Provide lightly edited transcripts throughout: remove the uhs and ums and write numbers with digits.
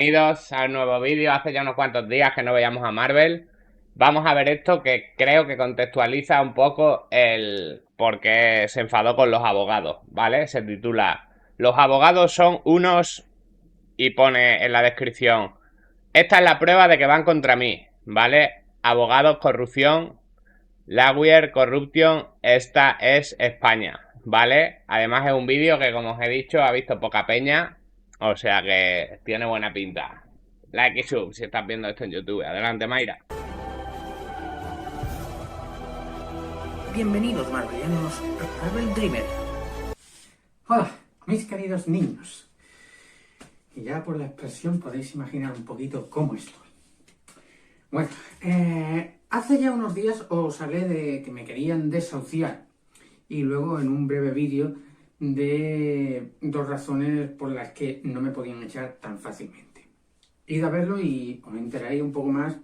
Bienvenidos al nuevo vídeo. Hace ya unos cuantos días que no veíamos a Marvel. Vamos a ver esto que creo que contextualiza un poco el por qué se enfadó con los abogados, ¿vale? Se titula Los abogados son unos y pone en la descripción: esta es la prueba de que van contra mí, ¿vale? Abogados, corrupción, Lawyer, corruption, esta es España, ¿vale? Además es un vídeo que, como os he dicho, ha visto poca peña, o sea que tiene buena pinta. Like y sub si estás viendo esto en YouTube. Adelante, Mayra. Bienvenidos, Marvelianos, a Marvel Dreamer. Hola, mis queridos niños. Y ya por la expresión podéis imaginar un poquito cómo estoy. Bueno, hace ya unos días os hablé de que me querían desahuciar. Y luego en un breve vídeo de dos razones por las que no me podían echar tan fácilmente. Id a verlo y os enteráis un poco más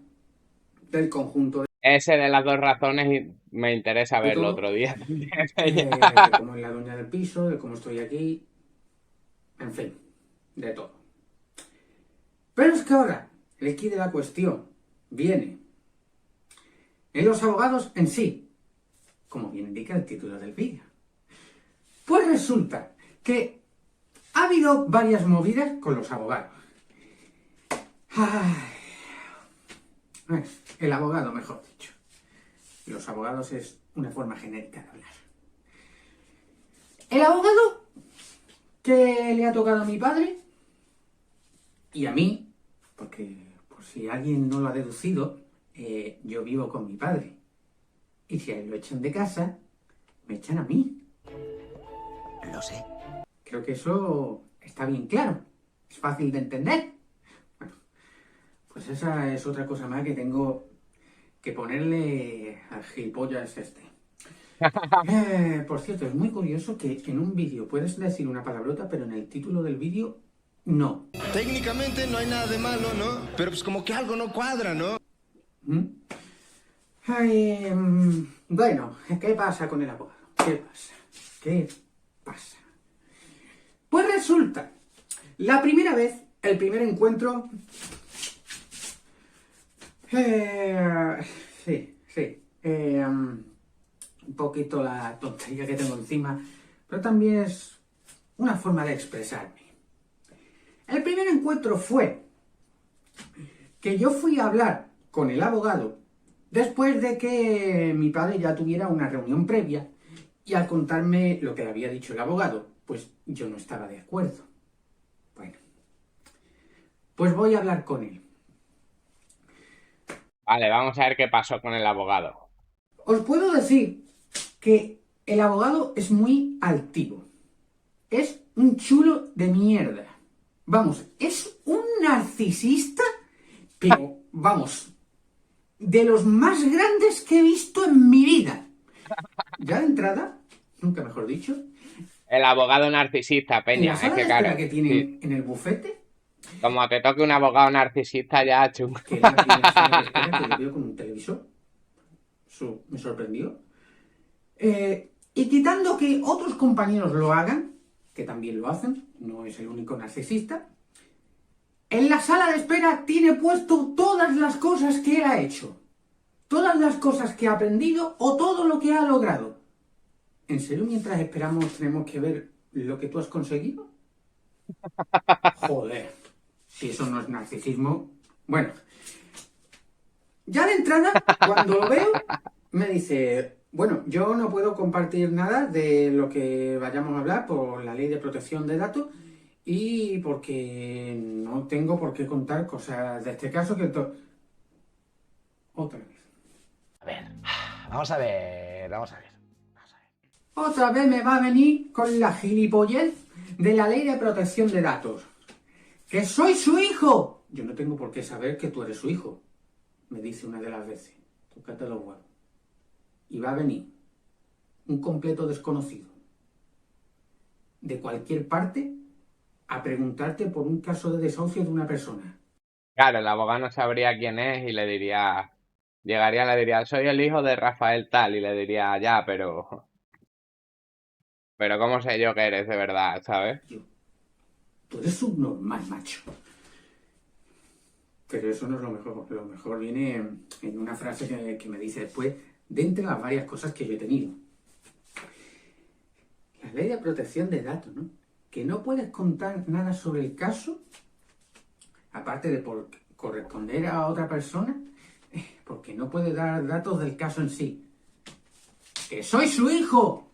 del conjunto Ese de las dos razones me interesa de verlo todo. otro día. De cómo es la dueña del piso, de cómo estoy aquí, en fin, de todo. Pero es que ahora, el quid de la cuestión viene en los abogados en sí, como bien indica el título del vídeo. Pues resulta que ha habido varias movidas con los abogados. Ay, el abogado, mejor dicho. Los abogados es una forma genérica de hablar. El abogado que le ha tocado a mi padre y a mí, porque por si alguien no lo ha deducido, yo vivo con mi padre. Y si a él lo echan de casa, me echan a mí. Lo sé. Creo que eso está bien claro. Es fácil de entender. Bueno, pues esa es otra cosa más que tengo que ponerle al gilipollas este. Por cierto, es muy curioso que en un vídeo puedes decir una palabrota, pero en el título del vídeo no. Técnicamente no hay nada de malo, ¿no? Pero pues como que algo no cuadra, ¿no? ¿Mm? Ay, bueno, ¿qué pasa con el abogado? ¿Qué pasa? ¿Qué pasa? Pues resulta, la primera vez, el primer encuentro... Eh, sí. Un poquito la tontería que tengo encima, pero también es una forma de expresarme. El primer encuentro fue que yo fui a hablar con el abogado después de que mi padre ya tuviera una reunión previa y al contarme lo que le había dicho el abogado, pues yo no estaba de acuerdo. Bueno, pues voy a hablar con él. Vale, vamos a ver qué pasó con el abogado. Os puedo decir que el abogado es muy altivo. Es un chulo de mierda. Vamos, es un narcisista, pero vamos, de los más grandes que he visto en mi vida. Ya de entrada, nunca mejor dicho, El abogado narcisista, en la Peña. Es sala que de espera claro, que sí, tienen en el bufete, como te toque un abogado narcisista ya chungo. que es la primera sala de espera que yo veo con un televisor, eso me sorprendió. Y quitando que otros compañeros lo hagan, que también lo hacen, no es el único narcisista, en la sala de espera tiene puesto todas las cosas que él ha hecho, todas las cosas que ha aprendido o todo lo que ha logrado. ¿En serio mientras esperamos tenemos que ver lo que tú has conseguido? Joder, si eso no es narcisismo. Bueno, ya de entrada, cuando lo veo, me dice, bueno, yo no puedo compartir nada de lo que vayamos a hablar por la ley de protección de datos y porque no tengo por qué contar cosas de este caso que... Otra vez. A ver, vamos a ver. Otra vez me va a venir con la gilipollez de la ley de protección de datos. ¡Que soy su hijo! Yo no tengo por qué saber que tú eres su hijo, me dice una de las veces. Tócate los huevos. Y va a venir un completo desconocido de cualquier parte a preguntarte por un caso de desahucio de una persona. Claro, el abogado no sabría quién es y le diría, llegaría y le diría, soy el hijo de Rafael tal, y le diría, ya, pero ¿cómo sé yo que eres de verdad, sabes? Yo, tú eres subnormal, macho. Pero eso no es lo mejor. Lo mejor viene en una frase que me dice después, de entre las varias cosas que yo he tenido. La ley de protección de datos, ¿no? Que no puedes contar nada sobre el caso, aparte de por corresponder a otra persona, porque no puedes dar datos del caso en sí. ¡Que soy su hijo!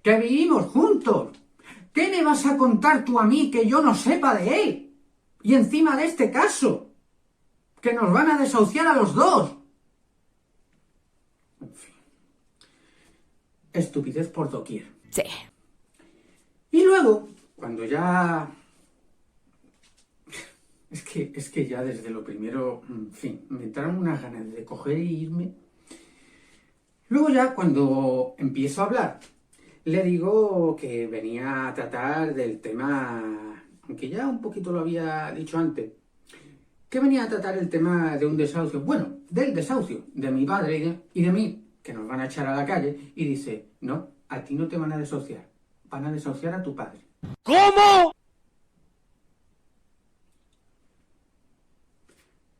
¡Que vivimos juntos! ¿Qué me vas a contar tú a mí que yo no sepa de él? Y encima de este caso, que nos van a desahuciar a los dos. En fin. Estupidez por doquier. Sí. Y luego, cuando ya... Es que ya desde lo primero, en fin, me entraron unas ganas de coger e irme. Luego ya, cuando empiezo a hablar, le digo que venía a tratar del tema, aunque ya un poquito lo había dicho antes, que venía a tratar el tema de un desahucio, bueno, del desahucio de mi padre y de mí, que nos van a echar a la calle, y dice, no, a ti no te van a desahuciar, van a desahuciar a tu padre. ¿Cómo?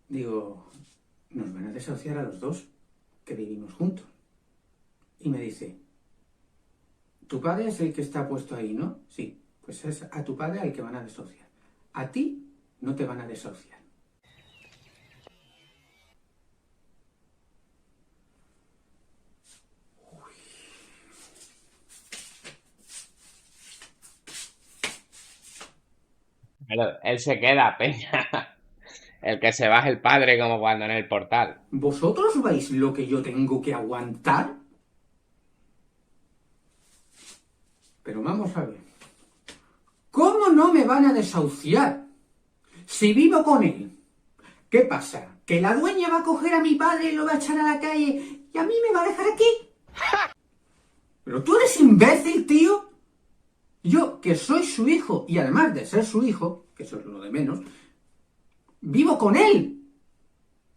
Digo, nos van a desahuciar a los dos, que vivimos juntos. Y me dice, tu padre es el que está puesto ahí, ¿no? Sí, pues es a tu padre al que van a desahuciar. A ti no te van a desahuciar. Pero él se queda, peña. El que se va es el padre, como cuando en el portal. ¿Vosotros veis lo que yo tengo que aguantar? Pero vamos a ver. ¿Cómo no me van a desahuciar? Si vivo con él. ¿Qué pasa? ¿Que la dueña va a coger a mi padre y lo va a echar a la calle y a mí me va a dejar aquí? ¿Pero tú eres imbécil, tío? Yo, que soy su hijo, y además de ser su hijo, que eso es lo de menos, vivo con él.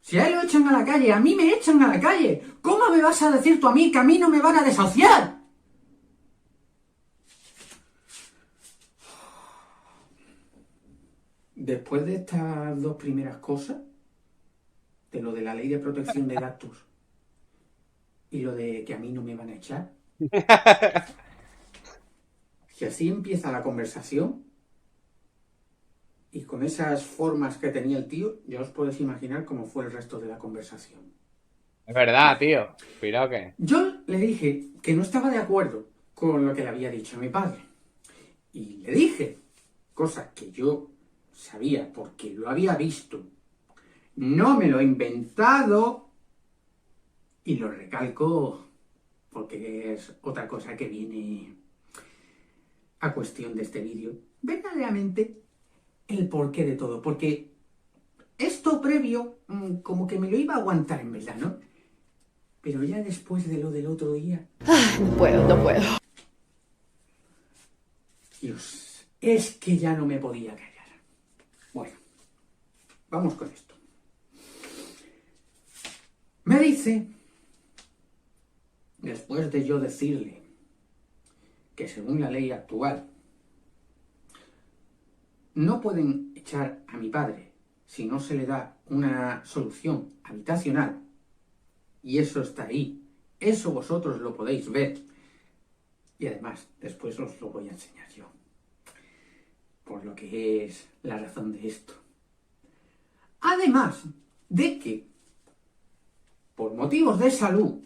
Si a él lo echan a la calle, a mí me echan a la calle. ¿Cómo me vas a decir tú a mí que a mí no me van a desahuciar? Después de estas dos primeras cosas, de lo de la ley de protección de datos y lo de que a mí no me van a echar, si así empieza la conversación, y con esas formas que tenía el tío, ya os podéis imaginar cómo fue el resto de la conversación. Es verdad, tío. Piroque. Yo le dije que no estaba de acuerdo con lo que le había dicho a mi padre. Y le dije cosas que yo sabía porque lo había visto. No me lo he inventado. Y lo recalco porque es otra cosa que viene a cuestión de este vídeo. Verdaderamente el porqué de todo. Porque esto previo como que me lo iba a aguantar en verdad, ¿no? Pero ya después de lo del otro día... No puedo, no puedo. Dios, es que ya no me podía callar. Bueno, vamos con esto. Me dice, después de yo decirle que según la ley actual no pueden echar a mi padre si no se le da una solución habitacional, y eso está ahí, eso vosotros lo podéis ver, y además después os lo voy a enseñar yo, por lo que es la razón de esto. Además de que, por motivos de salud,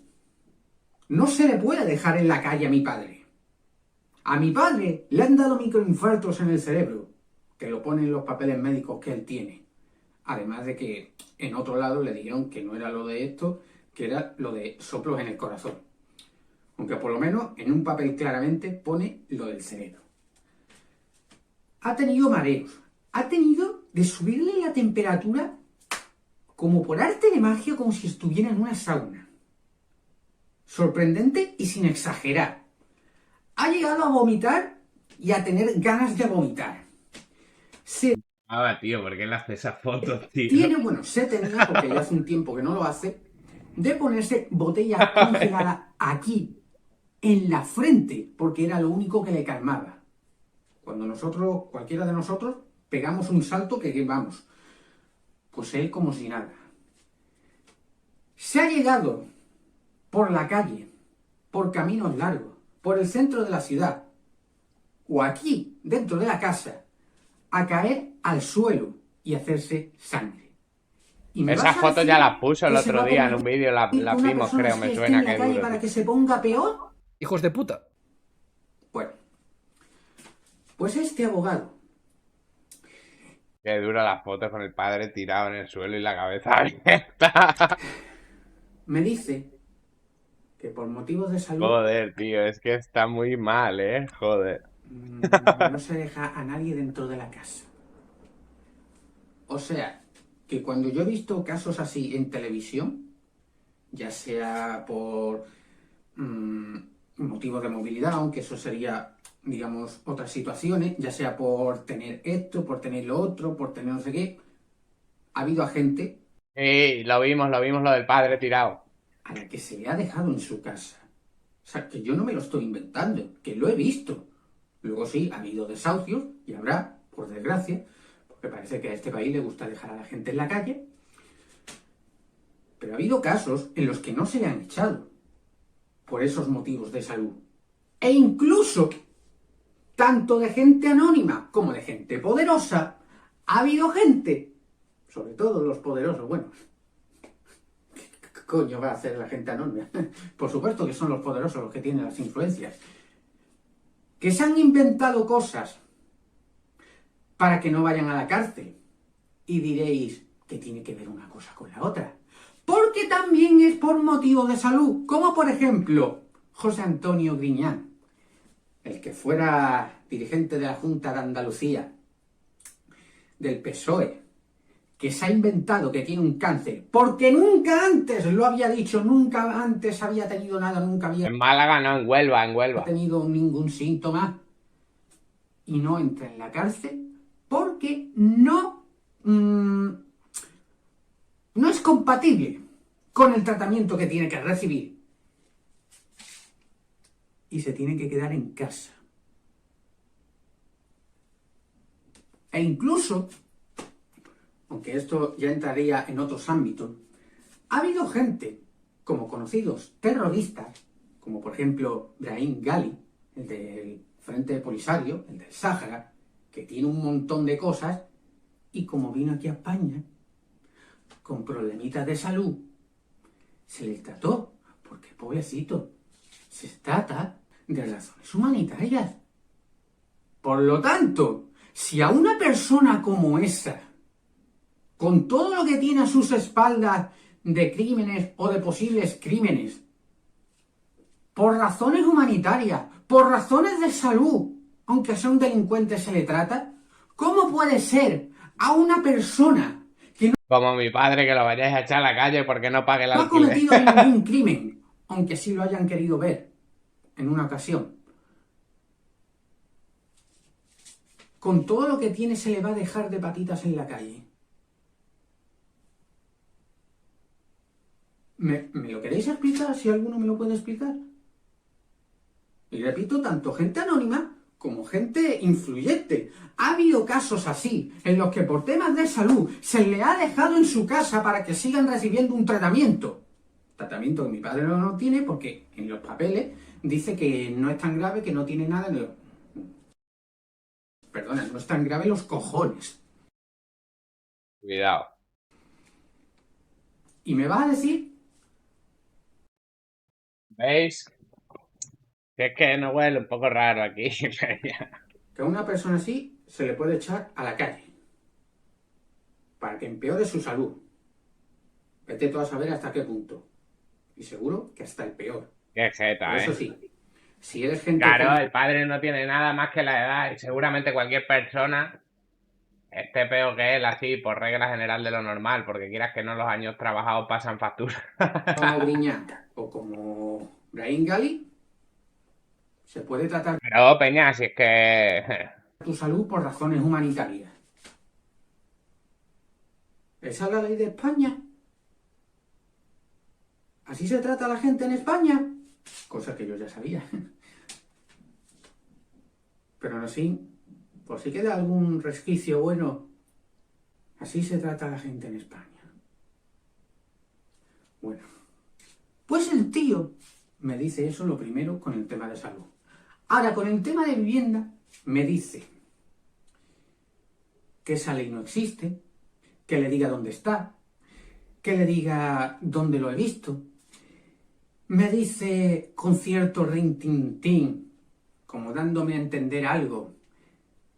no se le puede dejar en la calle a mi padre. A mi padre le han dado microinfartos en el cerebro, que lo ponen en los papeles médicos que él tiene. Además de que en otro lado le dijeron que no era lo de esto, que era lo de soplos en el corazón. Aunque por lo menos en un papel claramente pone lo del cerebro. Ha tenido mareos. Ha tenido de subirle la temperatura como por arte de magia, como si estuviera en una sauna. Sorprendente y sin exagerar. Ha llegado a vomitar y a tener ganas de vomitar. Ah, tío, ¿por qué le hace esas fotos, tío? Tiene, bueno, se tenía, porque ya hace un tiempo que no lo hace, de ponerse botella congelada aquí, en la frente, porque era lo único que le calmaba. Cuando nosotros, cualquiera de nosotros, pegamos un salto que vamos, Pues él como si nada. Se ha llegado por la calle, por caminos largos, por el centro de la ciudad, o aquí, dentro de la casa, a caer al suelo y hacerse sangre. Y me Esas vas a fotos decir ya las puso el que se otro va a día en un permitir vídeo, que las una vimos, persona creo, así me esté en suena, la qué calle duro, para tío. que se ponga peor. Hijos de puta. Bueno, pues este abogado Qué duro las fotos con el padre tirado en el suelo y la cabeza abierta. me dice que por motivos de salud Joder, tío, es que está muy mal, joder. no se deja a nadie dentro de la casa. O sea, que cuando yo he visto casos así en televisión, ya sea por motivos de movilidad, aunque eso sería, digamos, otras situaciones, ya sea por tener esto, por tener lo otro, por tener no sé qué, ha habido a gente Sí, lo vimos lo del padre tirado. a la que se le ha dejado en su casa. O sea, que yo no me lo estoy inventando, que lo he visto. Luego sí, ha habido desahucios, y habrá, por desgracia, porque parece que a este país le gusta dejar a la gente en la calle, pero ha habido casos en los que no se le han echado por esos motivos de salud. E incluso, tanto de gente anónima como de gente poderosa, ha habido gente, sobre todo los poderosos, bueno, ¿qué coño va a hacer la gente anónima? Por supuesto que son los poderosos los que tienen las influencias, que se han inventado cosas para que no vayan a la cárcel. Y diréis, ¿qué tiene que ver una cosa con la otra? Porque también es por motivo de salud, como por ejemplo José Antonio Griñán, el que fuera dirigente de la Junta de Andalucía, del PSOE, que se ha inventado que tiene un cáncer, porque nunca antes lo había dicho, nunca antes había tenido nada, nunca había En Málaga no, en Huelva, en Huelva. tenido ningún síntoma, y no entra en la cárcel porque no es compatible con el tratamiento que tiene que recibir y se tiene que quedar en casa. E incluso, aunque esto ya entraría en otros ámbitos, ha habido gente, como conocidos terroristas, como por ejemplo Brahim Ghali, el del Frente Polisario, el del Sáhara, que tiene un montón de cosas, y como vino aquí a España, con problemitas de salud, se le trató, porque pobrecito, se trata de razones humanitarias. Por lo tanto, si a una persona como esa, con todo lo que tiene a sus espaldas de crímenes o de posibles crímenes, por razones humanitarias, por razones de salud, aunque sea un delincuente, se le trata, ¿cómo puede ser a una persona que Como mi padre que lo vayáis a echar a la calle porque no pague el no ha alquiler. cometido ningún crimen, aunque sí lo hayan querido ver en una ocasión? Con todo lo que tiene se le va a dejar de patitas en la calle. ¿Me lo queréis explicar? Si alguno me lo puede explicar. Y repito, tanto gente anónima como gente influyente. Ha habido casos así, en los que por temas de salud se le ha dejado en su casa para que sigan recibiendo un tratamiento. Tratamiento que mi padre no tiene porque en los papeles dice que no es tan grave, que no tiene nada. Perdona, no es tan grave los cojones. Cuidado. Y me vas a decir ¿Veis? Si es que no huele un poco raro aquí, pero ya. que a una persona así se le puede echar a la calle para que empeore su salud. Vete tú a saber hasta qué punto. Y seguro que hasta el peor. Qué Pero jeta, eso sí, si eres gente Claro, joven, el padre no tiene nada más que la edad y seguramente cualquier persona esté peor que él, así, por regla general de lo normal, porque quieras que no, los años trabajados pasan factura. como Griñán o como Brahim Ghali, se puede tratar Pero, Peña, si es que... tu salud por razones humanitarias. Esa es la ley de España. ¿Así se trata a la gente en España? Cosa que yo ya sabía. Pero aún así, por si queda algún resquicio bueno Así se trata a la gente en España. Bueno, pues el tío me dice eso lo primero con el tema de salud. Ahora, con el tema de vivienda, me dice que esa ley no existe, que le diga dónde está, que le diga dónde lo he visto. Me dice con cierto rintintín, como dándome a entender algo,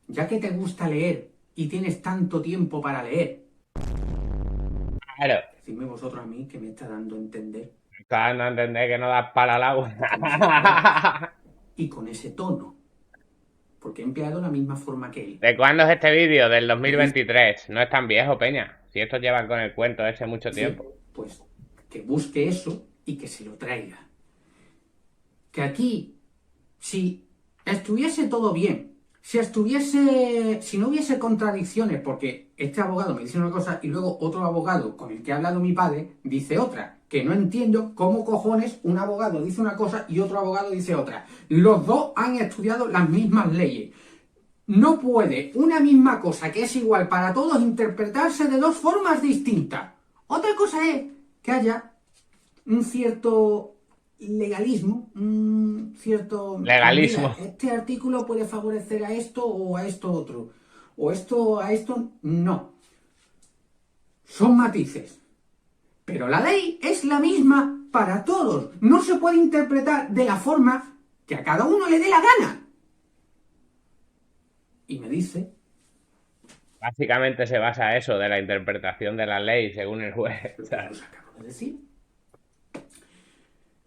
ya que te gusta leer y tienes tanto tiempo para leer. Claro. Decidme vosotros a mí que me está dando a entender. Estás no entender que no das para el agua. Y con ese tono, porque he empleado la misma forma que él. ¿De cuándo es este vídeo? Del 2023. No es tan viejo, Peña. Si estos llevan con el cuento ese mucho tiempo. Pues que busque eso y que se lo traiga. Que aquí, si estuviese todo bien, si no hubiese contradicciones, porque este abogado me dice una cosa y luego otro abogado con el que ha hablado mi padre dice otra, que no entiendo cómo cojones un abogado dice una cosa y otro abogado dice otra. Los dos han estudiado las mismas leyes. No puede una misma cosa que es igual para todos interpretarse de dos formas distintas. Otra cosa es que haya un cierto legalismo, un cierto... Legalismo. Mira, este artículo puede favorecer a esto o a esto otro. O esto a esto... No. Son matices. Pero la ley es la misma para todos. No se puede interpretar de la forma que a cada uno le dé la gana. Y me dice... Básicamente se basa eso de la interpretación de la ley según el juez. Lo que os acabo de decir.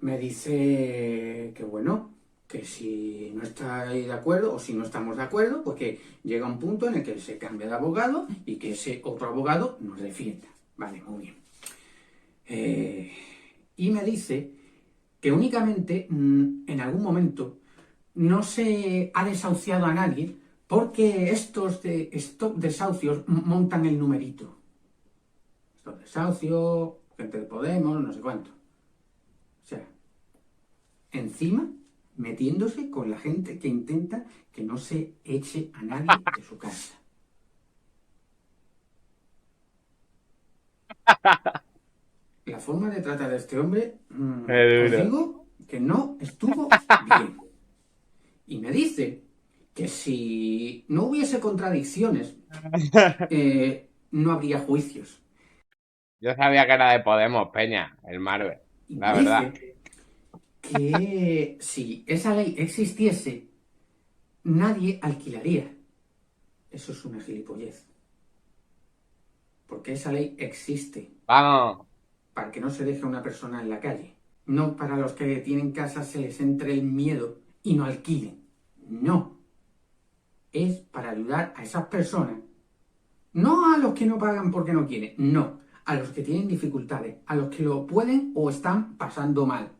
Me dice que bueno, que si no estáis de acuerdo o si no estamos de acuerdo, pues que llega un punto en el que se cambia de abogado y que ese otro abogado nos defienda. Vale, muy bien. Y me dice que únicamente en algún momento no se ha desahuciado a nadie porque estos desahucios montan el numerito. Estos desahucios, gente de Podemos, no sé cuánto. O sea, encima metiéndose con la gente que intenta que no se eche a nadie de su casa. La forma de tratar a este hombre, os digo que no estuvo bien. Y me dice que si no hubiese contradicciones, no habría juicios. Yo sabía que era de Podemos, Peña, el Marvel. Y La me verdad. dice que si esa ley existiese, nadie alquilaría. Eso es una gilipollez. Porque esa ley existe Vamos. para que no se deje a una persona en la calle. No para los que tienen casa se les entre el miedo y no alquilen. No. Es para ayudar a esas personas. No a los que no pagan porque no quieren. No. A los que tienen dificultades. A los que lo pueden o están pasando mal.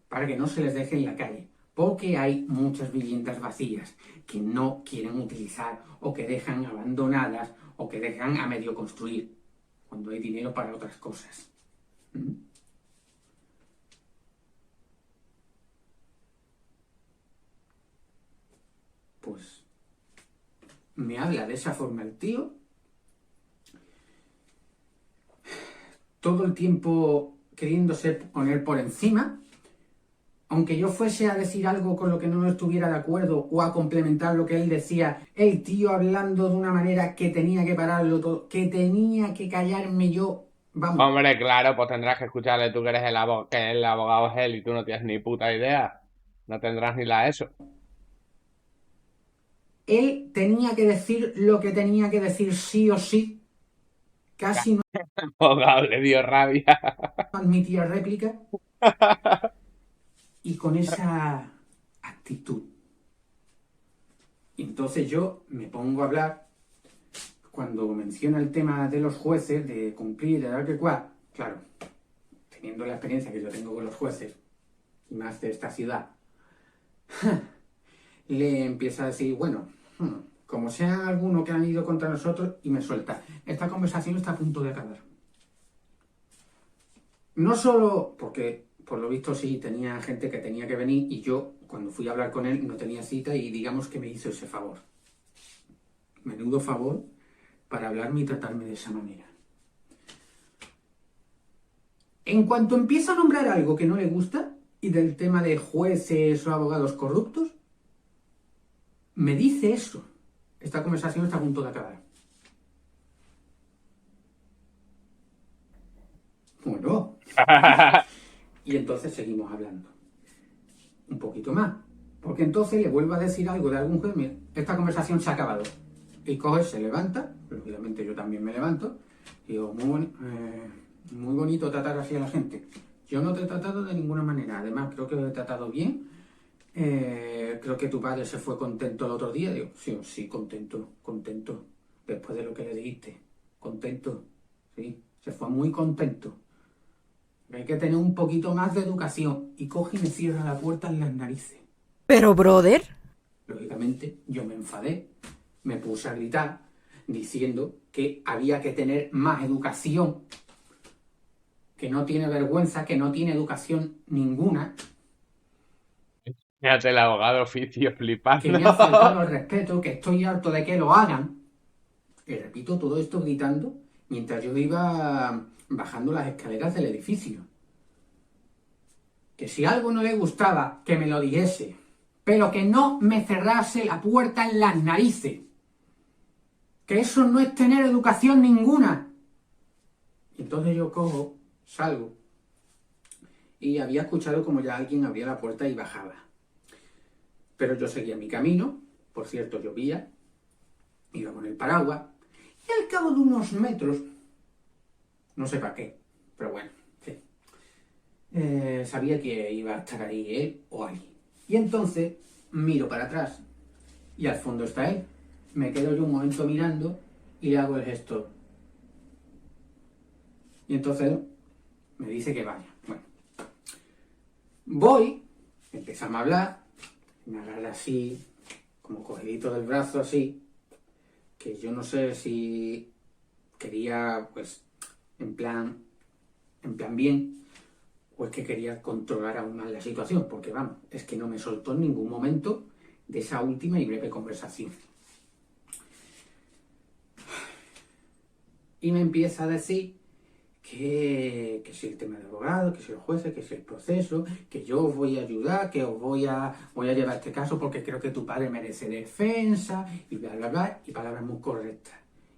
Para que no se les deje en la calle. Porque hay muchas viviendas vacías que no quieren utilizar o que dejan abandonadas o que dejan a medio construir cuando hay dinero para otras cosas. Pues me habla de esa forma el tío, todo el tiempo queriéndose poner por encima, aunque yo fuese a decir algo con lo que no estuviera de acuerdo o a complementar lo que él decía, el tío hablando de una manera que tenía que pararlo todo, que tenía que callarme yo. Vamos. Hombre, claro, pues tendrás que escucharle tú que eres que el abogado es él y tú no tienes ni puta idea. No tendrás ni la ESO. Él tenía que decir lo que tenía que decir sí o sí. Casi no El abogado le dio rabia. admitía réplica. Y con esa actitud. Y entonces yo me pongo a hablar, cuando menciona el tema de los jueces, de cumplir, de dar que cual, claro, teniendo la experiencia que yo tengo con los jueces, y más de esta ciudad, le empieza a decir, bueno, como sea alguno que han ido contra nosotros, y me suelta, esta conversación está a punto de acabar. No solo porque, por lo visto, sí, tenía gente que tenía que venir y yo, cuando fui a hablar con él, no tenía cita y digamos que me hizo ese favor. Menudo favor para hablarme y tratarme de esa manera. En cuanto empieza a nombrar algo que no le gusta, y del tema de jueces o abogados corruptos, me dice eso. Esta conversación está a punto de acabar. Bueno. Y entonces seguimos hablando. Un poquito más. Porque entonces le vuelvo a decir algo de algún juez. Mira, esta conversación se ha acabado. Y coge, se levanta. Lógicamente yo también me levanto. Y digo, muy bonito tratar así a la gente. Yo no te he tratado de ninguna manera. Además, creo que lo he tratado bien. Creo que tu padre se fue contento el otro día. Digo, sí, contento. Después de lo que le dijiste. Contento. Sí, se fue muy contento. Hay que tener un poquito más de educación. Y coge y me cierra la puerta en las narices. Pero, brother. Lógicamente, yo me enfadé. Me puse a gritar diciendo que había que tener más educación. Que no tiene vergüenza, que no tiene educación ninguna. Fíjate el abogado oficio Que flipando. me ha faltado el respeto, que estoy harto de que lo hagan. Y repito todo esto gritando mientras yo iba bajando las escaleras del edificio. Que si algo no le gustaba, que me lo dijese, pero que no me cerrase la puerta en las narices. Que eso no es tener educación ninguna. Y entonces yo cojo, salgo, y había escuchado como ya alguien abría la puerta y bajaba. Pero yo seguía mi camino, por cierto llovía, iba con el paraguas, y al cabo de unos metros, no sé para qué, pero bueno, sí, sabía que iba a estar ahí él o alguien. Y entonces miro para atrás, y al fondo está él. Me quedo yo un momento mirando, y le hago el gesto. Y entonces me dice que vaya. Bueno, voy, empezamos a hablar, me agarra así, como cogidito del brazo así, que yo no sé si quería, pues, en plan bien, o es que quería controlar aún más la situación, porque vamos, es que no me soltó en ningún momento de esa última y breve conversación. Y me empieza a decir que si el tema de abogado, que si los jueces, que si el proceso, que yo os voy a ayudar, que os voy a llevar este caso porque creo que tu padre merece defensa, y bla, bla, bla, y palabras muy correctas.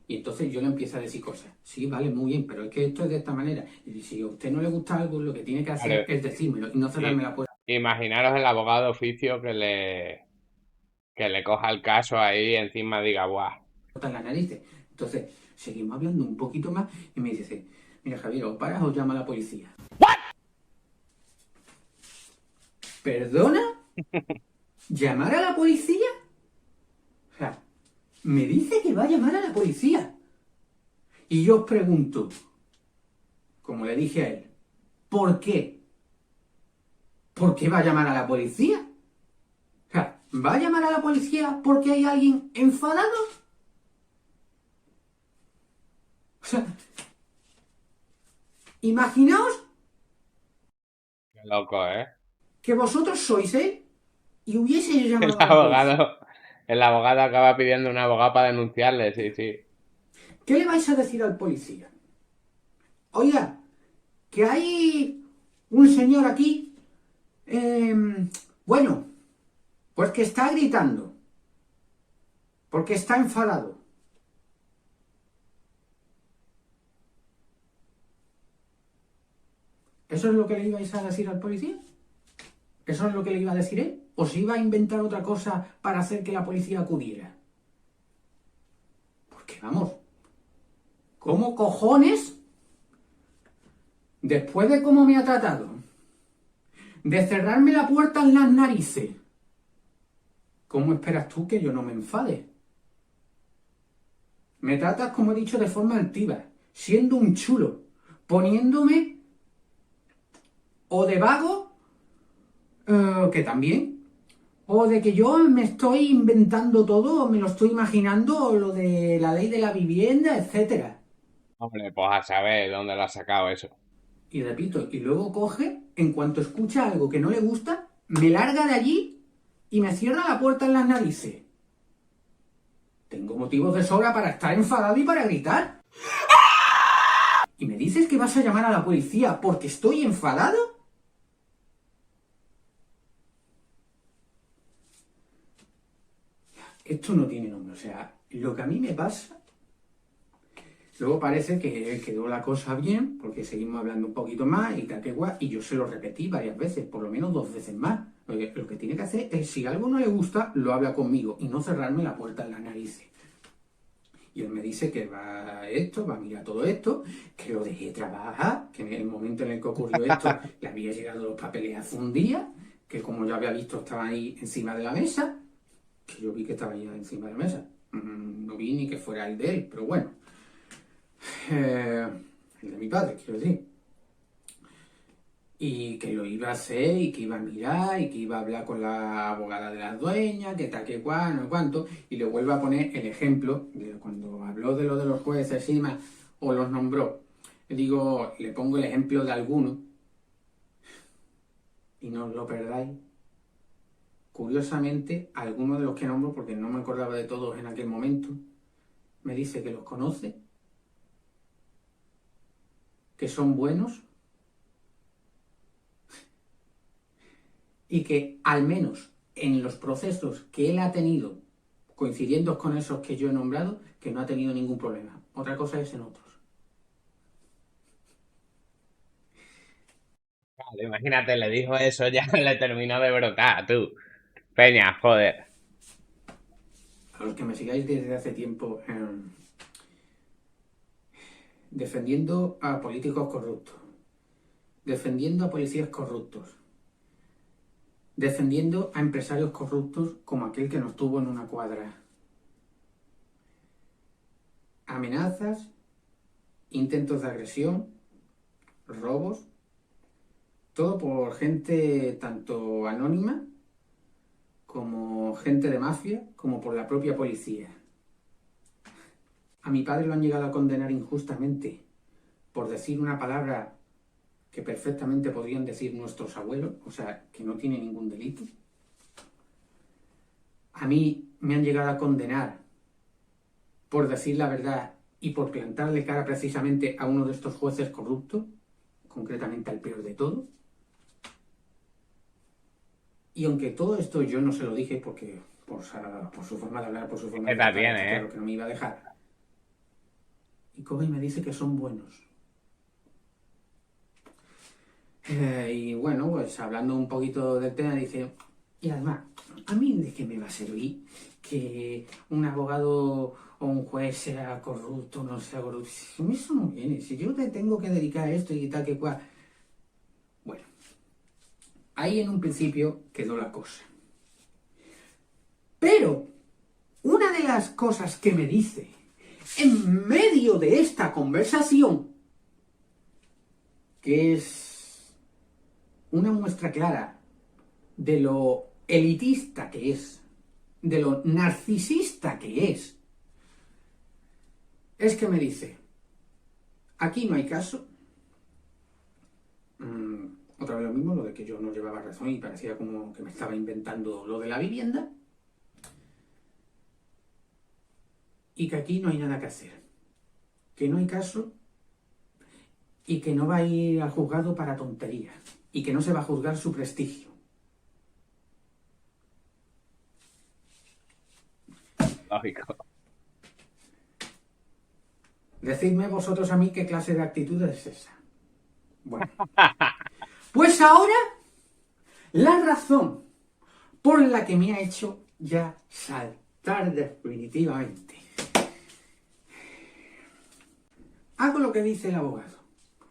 Y entonces yo le empiezo a decir cosas. Sí, vale, muy bien, pero es que esto es de esta manera. Y si a usted no le gusta algo, lo que tiene que hacer Vale. es decírmelo y no cerrarme la puerta Imaginaros el abogado oficio que le coja el caso ahí y encima diga, guau. en las narices. Entonces, seguimos hablando un poquito más y me dice, mira Javier, o paras o llama a la policía. ¿Perdona? ¿Llamar a la policía? O sea, me dice que va a llamar a la policía. Y yo os pregunto, como le dije a él, ¿por qué? ¿Por qué va a llamar a la policía? O sea, ¿va a llamar a la policía porque hay alguien enfadado? O sea, imaginaos Qué loco, ¿eh? que vosotros sois él y hubieseis El llamado a la policía. abogado acaba pidiendo un abogado para denunciarle, sí, sí. ¿Qué le vais a decir al policía? Oiga, que hay un señor aquí, bueno, pues que está gritando, porque está enfadado. ¿Eso es lo que le ibais a decir al policía? ¿Eso es lo que le iba a decir él? ¿O se iba a inventar otra cosa para hacer que la policía acudiera? Porque vamos, ¿cómo cojones, después de cómo me ha tratado, de cerrarme la puerta en las narices, cómo esperas tú que yo no me enfade? Me tratas, como he dicho, de forma altiva, siendo un chulo, poniéndome o de vago, que también, o de que yo me estoy inventando todo, o me lo estoy imaginando, lo de la ley de la vivienda, etcétera. Hombre, pues a saber dónde lo ha sacado eso. Y repito, y luego coge, en cuanto escucha algo que no le gusta, me larga de allí y me cierra la puerta en las narices. Tengo motivos de sobra para estar enfadado y para gritar. ¿Y me dices que vas a llamar a la policía porque estoy enfadado? Esto no tiene nombre, o sea, lo que a mí me pasa... Luego parece que quedó la cosa bien, porque seguimos hablando un poquito más y tal que guay, y yo se lo repetí varias veces, por lo menos 2 veces más. Lo que tiene que hacer es, si algo no le gusta, lo habla conmigo y no cerrarme la puerta en la nariz. Y él me dice que va a mirar todo esto, que lo dejé trabajar, que en el momento en el que ocurrió esto le había llegado los papeles hace un día, que como yo había visto estaban ahí encima de la mesa, que yo vi que estaba ahí encima de la mesa. No vi ni que fuera el de él, pero bueno. El de mi padre, quiero decir. Y que lo iba a hacer, y que iba a mirar, y que iba a hablar con la abogada de las dueñas, que tal, que cual, no sé cuánto, y le vuelvo a poner el ejemplo de cuando habló de lo de los jueces y demás, o los nombró. Le pongo el ejemplo de alguno, y no os lo perdáis. Curiosamente, alguno de los que nombro, porque no me acordaba de todos en aquel momento, me dice que los conoce, que son buenos, y que al menos en los procesos que él ha tenido, coincidiendo con esos que yo he nombrado, que no ha tenido ningún problema. Otra cosa es en otros. Claro, imagínate, le dijo eso, ya le terminó de brotar, tú. Peña, joder. A los que me sigáis desde hace tiempo, defendiendo a políticos corruptos, defendiendo a policías corruptos, defendiendo a empresarios corruptos como aquel que nos tuvo en una cuadra. Amenazas, intentos de agresión, robos, todo por gente tanto anónima como gente de mafia, como por la propia policía. A mi padre lo han llegado a condenar injustamente por decir una palabra que perfectamente podrían decir nuestros abuelos, o sea, que no tiene ningún delito. A mí me han llegado a condenar por decir la verdad y por plantarle cara precisamente a uno de estos jueces corruptos, concretamente al peor de todos. Y aunque todo esto yo no se lo dije porque por su forma de hablar, por su forma de ¿Qué tal tratar, tiene, claro que no me iba a dejar. Y Kobe me dice que son buenos. Y bueno, pues hablando un poquito del tema, dice, y además, ¿a mí de qué me va a servir que un abogado o un juez sea corrupto o no sea corrupto? Si a mí eso no viene, si yo te tengo que dedicar a esto y tal que cual. Bueno, ahí en un principio quedó la cosa. Pero una de las cosas que me dice en medio de esta conversación, que es una muestra clara de lo elitista que es, de lo narcisista que es que me dice, aquí no hay caso. Otra vez lo mismo, lo de que yo no llevaba razón y parecía como que me estaba inventando lo de la vivienda. Y que aquí no hay nada que hacer. Que no hay caso y que no va a ir al juzgado para tonterías. Y que no se va a juzgar su prestigio. Lógico. Decidme vosotros a mí qué clase de actitud es esa. Bueno. Pues ahora, la razón por la que me ha hecho ya saltar definitivamente. Hago lo que dice el abogado.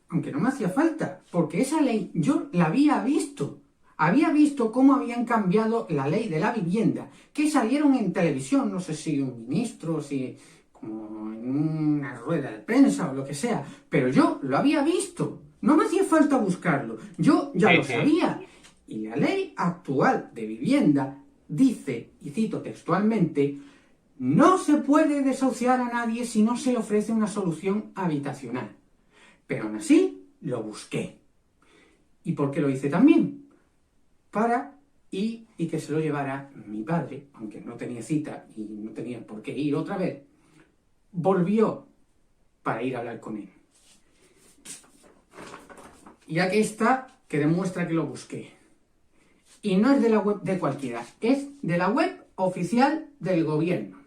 Aunque no me hacía falta, porque esa ley yo la había visto. Había visto cómo habían cambiado la ley de la vivienda, que salieron en televisión, no sé si un ministro, si como en una rueda de prensa o lo que sea, pero yo lo había visto. No me hacía falta buscarlo, yo ya lo sabía. Y la ley actual de vivienda dice, y cito textualmente, no se puede desahuciar a nadie si no se le ofrece una solución habitacional. Pero aún así, lo busqué. ¿Y por qué lo hice también? Para y que se lo llevara mi padre, aunque no tenía cita y no tenía por qué ir otra vez, volvió para ir a hablar con él. Y aquí está, que demuestra que lo busqué. Y no es de la web de cualquiera, es de la web oficial del gobierno.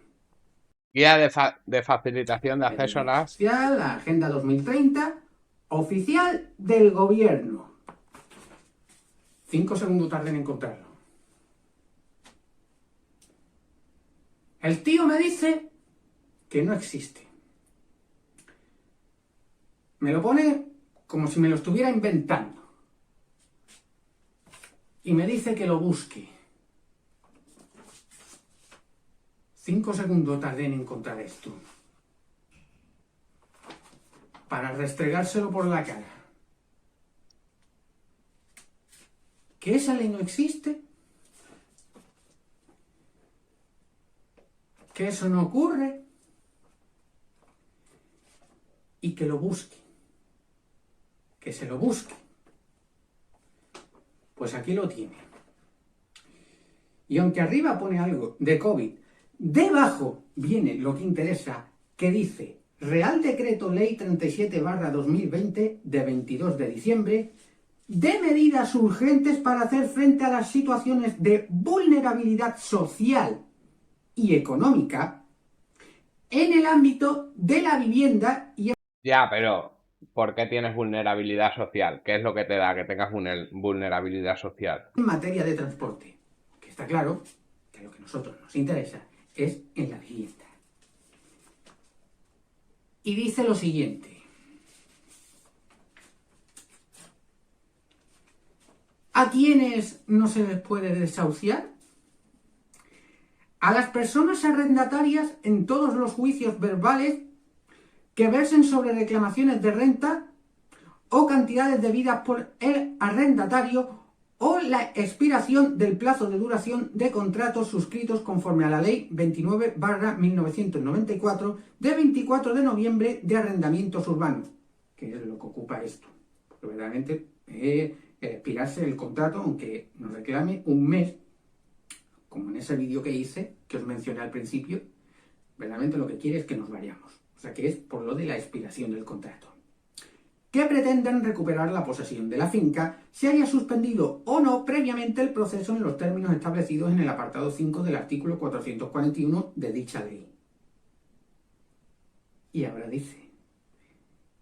Guía de facilitación de acceso a las... Oficial, la Agenda 2030, oficial del gobierno. 5 segundos tardé en encontrarlo. El tío me dice que no existe. Me lo pone como si me lo estuviera inventando. Y me dice que lo busque. 5 segundos tardé en encontrar esto. Para restregárselo por la cara. ¿Que esa ley no existe? ¿Que eso no ocurre? Y que lo busque. Que se lo busque. Pues aquí lo tiene. Y aunque arriba pone algo de COVID, debajo viene lo que interesa, que dice Real Decreto Ley 37/2020 de 22 de diciembre de medidas urgentes para hacer frente a las situaciones de vulnerabilidad social y económica en el ámbito de la vivienda y Ya, pero ¿por qué tienes vulnerabilidad social? ¿Qué es lo que te da que tengas vulnerabilidad social? en materia de transporte. Que está claro que lo que a nosotros nos interesa es en la vivienda. Y dice lo siguiente. ¿A quiénes no se les puede desahuciar? A las personas arrendatarias en todos los juicios verbales que versen sobre reclamaciones de renta o cantidades debidas por el arrendatario o la expiración del plazo de duración de contratos suscritos conforme a la Ley 29/1994 de 24 de noviembre de arrendamientos urbanos, que es lo que ocupa esto. Porque verdaderamente expirarse el contrato, aunque nos reclame un mes, como en ese vídeo que hice, que os mencioné al principio, verdaderamente lo que quiere es que nos vayamos. O sea que es por lo de la expiración del contrato. Que pretenden recuperar la posesión de la finca, se haya suspendido o no previamente el proceso en los términos establecidos en el apartado 5 del artículo 441 de dicha ley. Y ahora dice,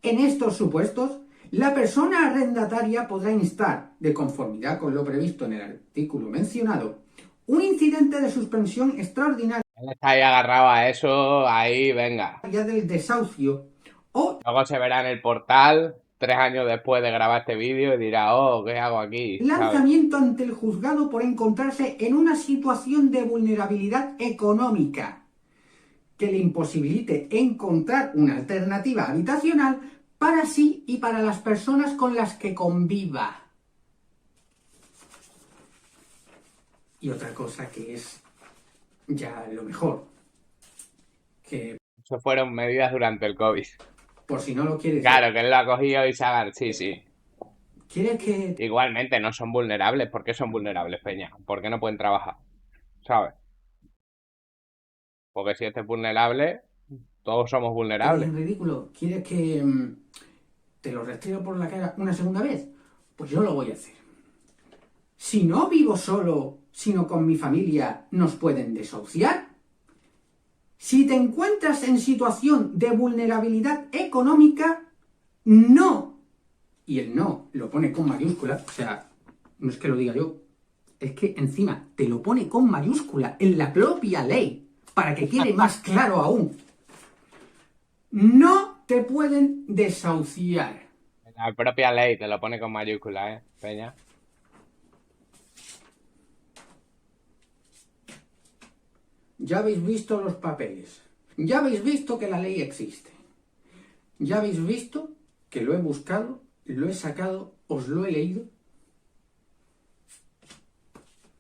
en estos supuestos, la persona arrendataria podrá instar, de conformidad con lo previsto en el artículo mencionado, un incidente de suspensión extraordinaria Él está ahí agarrado a eso, ahí, venga. del desahucio o Luego se verá en el portal 3 años después de grabar este vídeo y dirá, oh, ¿qué hago aquí? ¿Sabes? lanzamiento ante el juzgado por encontrarse en una situación de vulnerabilidad económica que le imposibilite encontrar una alternativa habitacional para sí y para las personas con las que conviva. Y otra cosa que es ya lo mejor, que Eso fueron medidas durante el COVID. por si no lo quieres, Claro, que él lo ha cogido y se haga... Sí, sí. ¿quieres que Igualmente, no son vulnerables. ¿Por qué son vulnerables, Peña? ¿Por qué no pueden trabajar? ¿Sabes? Porque si este es vulnerable, todos somos te deje vulnerables. en ridículo? ¿Quieres que te lo restrío por la cara una segunda vez? Pues yo lo voy a hacer. Si no vivo solo, sino con mi familia, ¿nos pueden desahuciar? Si te encuentras en situación de vulnerabilidad económica, no. Y el no lo pone con mayúscula, o sea, no es que lo diga yo, es que encima te lo pone con mayúscula en la propia ley, para que quede más claro aún. No te pueden desahuciar. La propia ley te lo pone con mayúscula, Peña? Ya habéis visto los papeles. Ya habéis visto que la ley existe. Ya habéis visto que lo he buscado, lo he sacado, os lo he leído.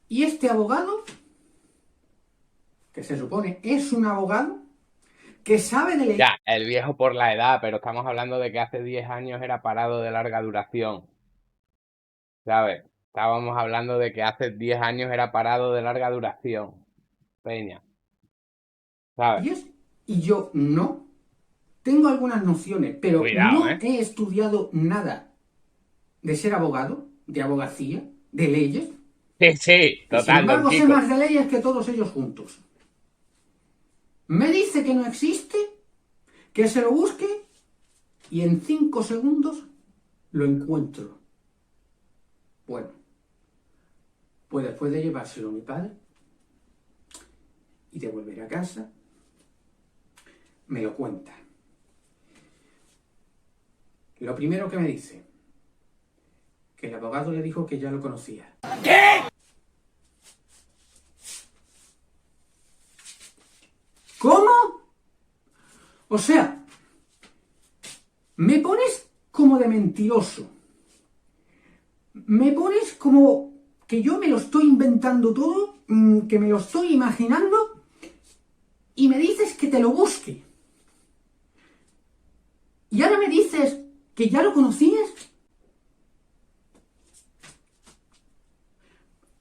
Y este abogado, que se supone es un abogado, que sabe de ley, Ya, el viejo por la edad, pero estamos hablando de que hace 10 años era parado de larga duración. ¿Sabes? Estábamos hablando de que hace 10 años era parado de larga duración. Peña, ¿sabes? Y yo no. Tengo algunas nociones, pero Cuidado, no ¿eh? he estudiado nada de ser abogado, de abogacía, de leyes, Sí, sí, y sin total, Don embargo sé Kiko. más de leyes que todos ellos juntos. Me dice que no existe, que se lo busque, y en 5 segundos lo encuentro. Bueno, pues después de llevárselo a mi padre y de volver a casa, me lo cuenta. Lo primero que me dice, que el abogado le dijo que ya lo conocía. ¿Cómo? O sea, me pones como de mentiroso. Me pones como que yo me lo estoy inventando todo, que me lo estoy imaginando, y me dices que te lo busque. Y ahora me dices que ya lo conocías.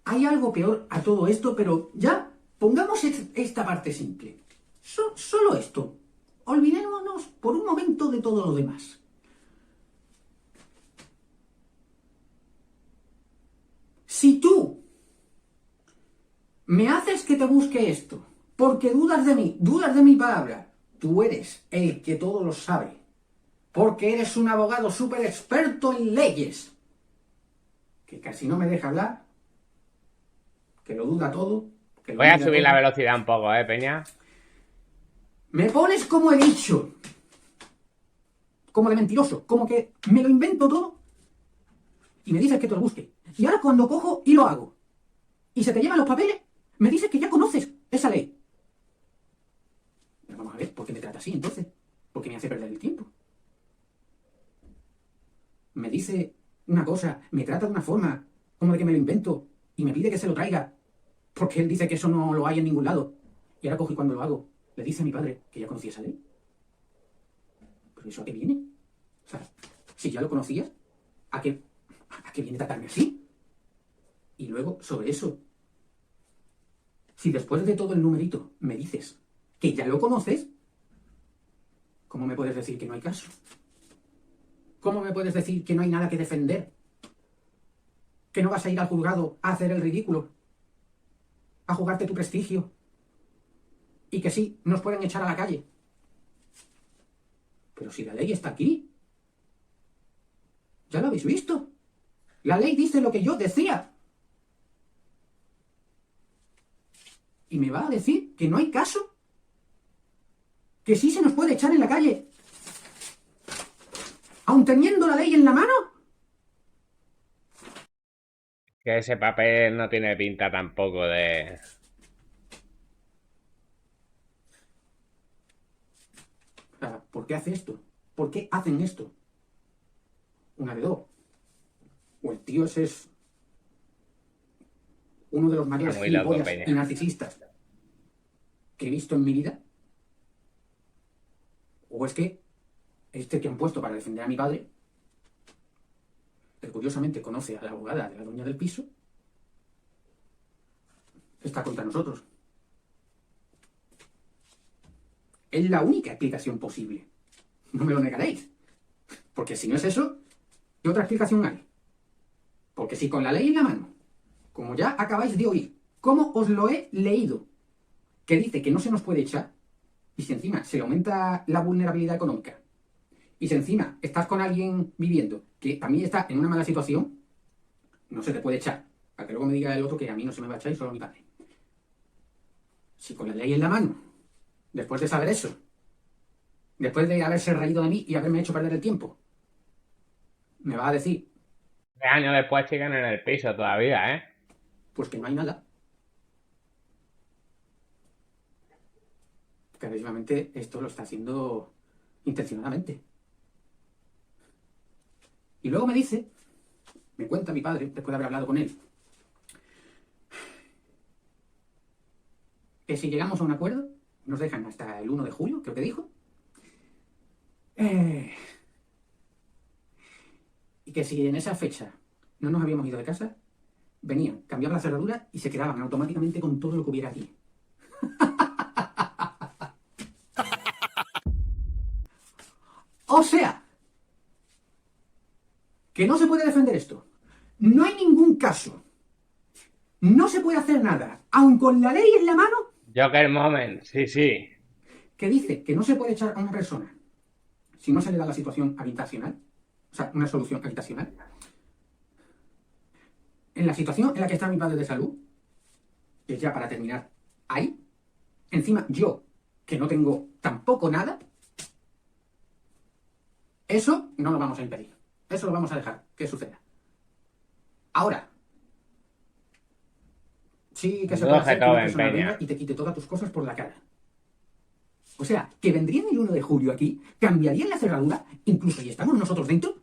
Hay algo peor a todo esto, pero ya pongamos esta parte simple. Solo esto. Olvidémonos por un momento de todo lo demás. Si tú me haces que te busque esto, porque dudas de mí, dudas de mi palabra, tú eres el que todo lo sabe, porque eres un abogado súper experto en leyes, que casi no me deja hablar, que lo duda todo, que lo Voy a niega subir la todo. velocidad un poco, Peña. Me pones como he dicho, como de mentiroso, como que me lo invento todo y me dices que te lo busque. Y ahora cuando cojo y lo hago y se te llevan los papeles, me dices que ya conoces esa ley. Pero vamos a ver, ¿por qué me trata así entonces? ¿Por qué me hace perder el tiempo? Me dice una cosa, me trata de una forma, como de que me lo invento, y me pide que se lo traiga, porque él dice que eso no lo hay en ningún lado. Y ahora cojo y cuando lo hago, le dice a mi padre que ya conocía esa ley. ¿Pero eso a qué viene? O sea, si ya lo conocías, ¿a qué viene tratarme así? Y luego, sobre eso, si después de todo el numerito me dices que ya lo conoces, ¿cómo me puedes decir que no hay caso? ¿Cómo me puedes decir que no hay nada que defender? ¿Que no vas a ir al juzgado a hacer el ridículo? ¿A jugarte tu prestigio? Y que sí, nos pueden echar a la calle. Pero si la ley está aquí, ya lo habéis visto. La ley dice lo que yo decía. ¿Y me va a decir que no hay caso? ¿Que sí se nos puede echar en la calle? ¿Aun teniendo la ley en la mano? Que ese papel no tiene pinta tampoco de... O sea, ¿por qué hace esto? ¿Por qué hacen esto? Una de dos. O el tío ese es uno de los Está mayores muy loco, gilipollas y Peña. narcisistas que he visto en mi vida. O es que este que han puesto para defender a mi padre, que curiosamente conoce a la abogada de la dueña del piso, está contra nosotros. Es la única explicación posible. No me lo negaréis. Porque si no es eso, ¿qué otra explicación hay? Porque si con la ley en la mano, como ya acabáis de oír, como os lo he leído, que dice que no se nos puede echar, y si encima se le aumenta la vulnerabilidad económica, y si encima estás con alguien viviendo que también está en una mala situación, no se te puede echar. Para que luego me diga el otro que a mí no se me va a echar y solo a mi padre. Si con la ley en la mano, después de saber eso, después de haberse reído de mí y haberme hecho perder el tiempo, me va a decir, 3 años después siguen en el piso todavía, ¿eh? pues que no hay nada. Clarísimamente esto lo está haciendo intencionadamente. Y luego me dice, me cuenta mi padre, después de haber hablado con él, que si llegamos a un acuerdo, nos dejan hasta el 1 de julio, creo que dijo, y que si en esa fecha no nos habíamos ido de casa, venían, cambiaban la cerradura y se quedaban automáticamente con todo lo que hubiera aquí. O sea, que no se puede defender esto. No hay ningún caso. No se puede hacer nada, aun con la ley en la mano, Joker moment, sí, sí. que dice que no se puede echar a una persona si no se le da la situación habitacional, o sea, una solución habitacional. En la situación en la que está mi padre de salud, que ya para terminar, ahí, encima yo, que no tengo tampoco nada, eso no lo vamos a impedir. Eso lo vamos a dejar que suceda. Ahora, sí que se puede Dudo que hacer que todo una persona venga empeña. y te quite todas tus cosas por la cara. O sea, que vendrían el 1 de julio aquí, cambiarían la cerradura, incluso y estamos nosotros dentro,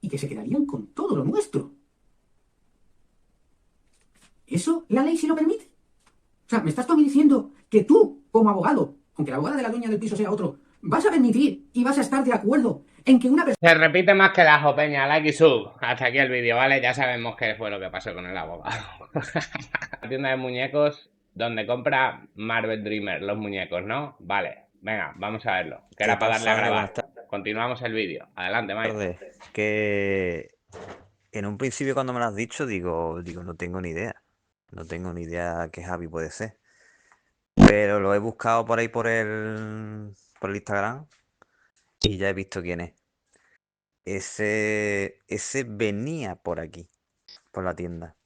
y que se quedarían con todo lo nuestro. ¿Eso la ley sí lo permite? O sea, ¿me estás tú a mí diciendo que tú, como abogado, aunque la abogada de la dueña del piso sea otro, vas a permitir y vas a estar de acuerdo en que una persona... Se repite más que la jopeña, like y sub. Hasta aquí el vídeo, ¿vale? Ya sabemos qué fue lo que pasó con el abogado. La tienda de muñecos donde compra Marvel Dreamer los muñecos, ¿no? Vale, venga, vamos a verlo. Que ¿Qué era para darle a pasa? Buenas grabar. Continuamos el vídeo. Adelante, Mike. tardes. Que en un principio cuando me lo has dicho, digo, no tengo ni idea. No tengo ni idea qué Javi puede ser. Pero lo he buscado por ahí por el Instagram y ya he visto quién es. Ese venía por aquí, por la tienda.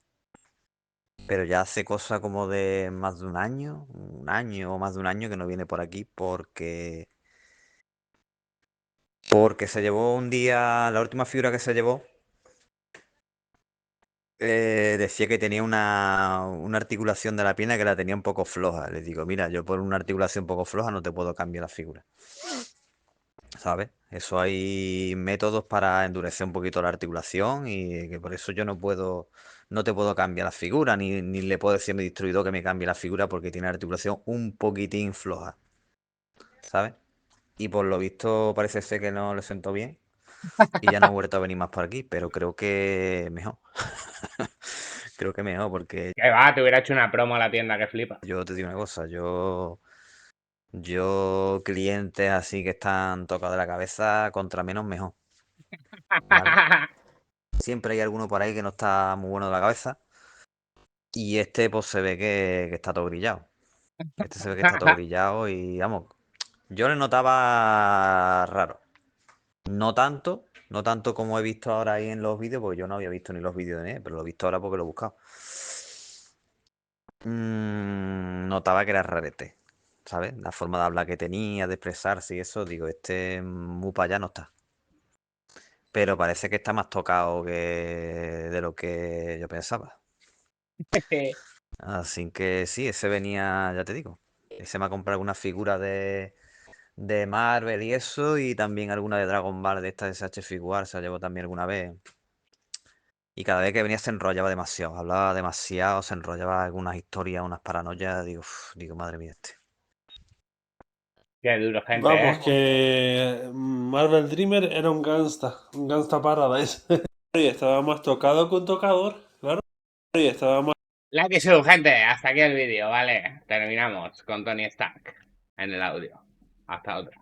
Pero ya hace cosa como de más de un año o más de un año que no viene por aquí porque se llevó un día, la última figura que se llevó, decía que tenía una articulación de la pierna que la tenía un poco floja. Les digo, mira, yo por una articulación un poco floja no te puedo cambiar la figura. ¿Sabes? Eso hay métodos para endurecer un poquito la articulación y que por eso yo no te puedo cambiar la figura, ni le puedo decir a mi distribuidor que me cambie la figura porque tiene la articulación un poquitín floja. ¿Sabes? Y por lo visto parece ser que no le sentó bien y ya no ha vuelto a venir más por aquí, pero creo que mejor. Creo que mejor porque Que va, te hubiera hecho una promo a la tienda que flipa. yo te digo una cosa, yo clientes así que están tocados de la cabeza, contra menos mejor, ¿vale? Siempre hay alguno por ahí que no está muy bueno de la cabeza y este pues se ve que está todo brillado. Este se ve que está todo brillado y vamos, yo le notaba raro. No tanto como he visto ahora ahí en los vídeos, porque yo no había visto ni los vídeos de él, pero lo he visto ahora porque lo he buscado. Notaba que era rarete, ¿sabes? La forma de hablar que tenía, de expresarse y eso, digo, este muy para allá no está. Pero parece que está más tocado de lo que yo pensaba. Así que sí, ese venía, ya te digo. Ese me ha comprado alguna figura de Marvel y eso, y también alguna de Dragon Ball de esta de SH Figuar, se la llevó también alguna vez. Y cada vez que venía se enrollaba demasiado, hablaba demasiado, se enrollaba algunas historias, unas paranoias, digo, madre mía este. Qué duro, gente, Vamos, ¿eh? que Marvel Dreamer era un gangsta paradise. Y estaba más tocado que un tocador, claro. Y estaba más... Like y sub, gente. Hasta aquí el vídeo, ¿vale? Terminamos con Tony Stark en el audio. Hasta otra.